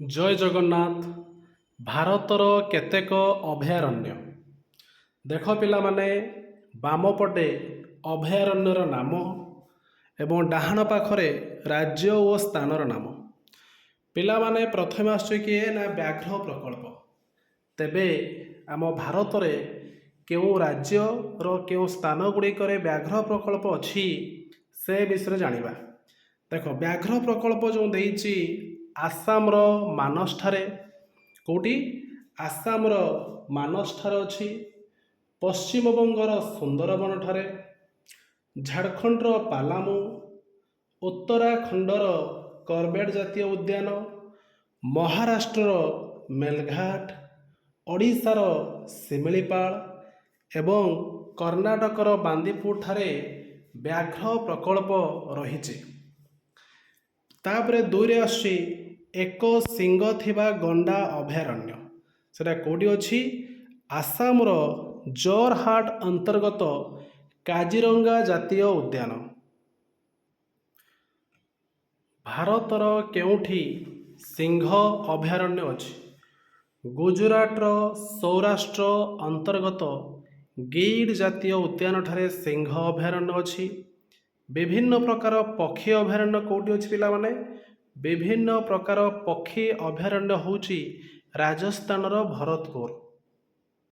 ଜୟ ଜଗନ୍ନାଥ। ଭାରତର କେତେକ ଅଭୟାରଣ୍ୟ। ଦେଖ ପିଲାମାନେ, ବାମ ପଟେ ଅଭୟାରଣ୍ୟର ନାମ ଏବଂ ଡାହାଣ ପାଖରେ ରାଜ୍ୟ ଓ ସ୍ଥାନର ନାମ। ପିଲାମାନେ ପ୍ରଥମେ ଆସୁଛି କିଏ ନା ବ୍ୟାଘ୍ର ପ୍ରକଳ୍ପ। ତେବେ ଆମ ଭାରତରେ କେଉଁ ରାଜ୍ୟର କେଉଁ ସ୍ଥାନ ଗୁଡ଼ିକରେ ବ୍ୟାଘ୍ର ପ୍ରକଳ୍ପ ଅଛି ସେ ବିଷୟରେ ଜାଣିବା। ଦେଖ, ବ୍ୟାଘ୍ର ପ୍ରକଳ୍ପ ଯେଉଁ ଦେଇଛି ଆସାମର ମାନସଠାରେ। କେଉଁଠି? ଆସାମର ମାନସଠାରେ ଅଛି। ପଶ୍ଚିମବଙ୍ଗର ସୁନ୍ଦରବନଠାରେ, ଝାଡ଼ଖଣ୍ଡର ପାଲାମୁ, ଉତ୍ତରାଖଣ୍ଡର କରବେଟ ଜାତୀୟ ଉଦ୍ୟାନ, ମହାରାଷ୍ଟ୍ରର ମେଲଘାଟ, ଓଡ଼ିଶାର ଶିମିଳିପାଳ ଏବଂ କର୍ଣ୍ଣାଟକର ବାନ୍ଦିପୁରଠାରେ ବ୍ୟାଘ୍ର ପ୍ରକଳ୍ପ ରହିଛି। ତାପରେ ଦୁଇରେ ଆସୁଛି ଏକ ଶିଙ୍ଗ ଥିବା ଗଣ୍ଡା ଅଭୟାରଣ୍ୟ। ସେଟା କେଉଁଠି ଅଛି? ଆସାମର ଜୋରହାଟ ଅନ୍ତର୍ଗତ କାଜିରଙ୍ଗା ଜାତୀୟ ଉଦ୍ୟାନ। ଭାରତର କେଉଁଠି ସିଂହ ଅଭୟାରଣ୍ୟ ଅଛି? ଗୁଜରାଟର ସୌରାଷ୍ଟ୍ର ଅନ୍ତର୍ଗତ ଗିର୍ ଜାତୀୟ ଉଦ୍ୟାନଠାରେ ସିଂହ ଅଭୟାରଣ୍ୟ ଅଛି। ବିଭିନ୍ନ ପ୍ରକାର ପକ୍ଷୀ ଅଭୟାରଣ୍ୟ କେଉଁଠି ଅଛି ପିଲାମାନେ? ବିଭିନ୍ନ ପ୍ରକାର ପକ୍ଷୀ ଅଭୟାରଣ୍ୟ ହେଉଛି ରାଜସ୍ଥାନର ଭରତପୁର।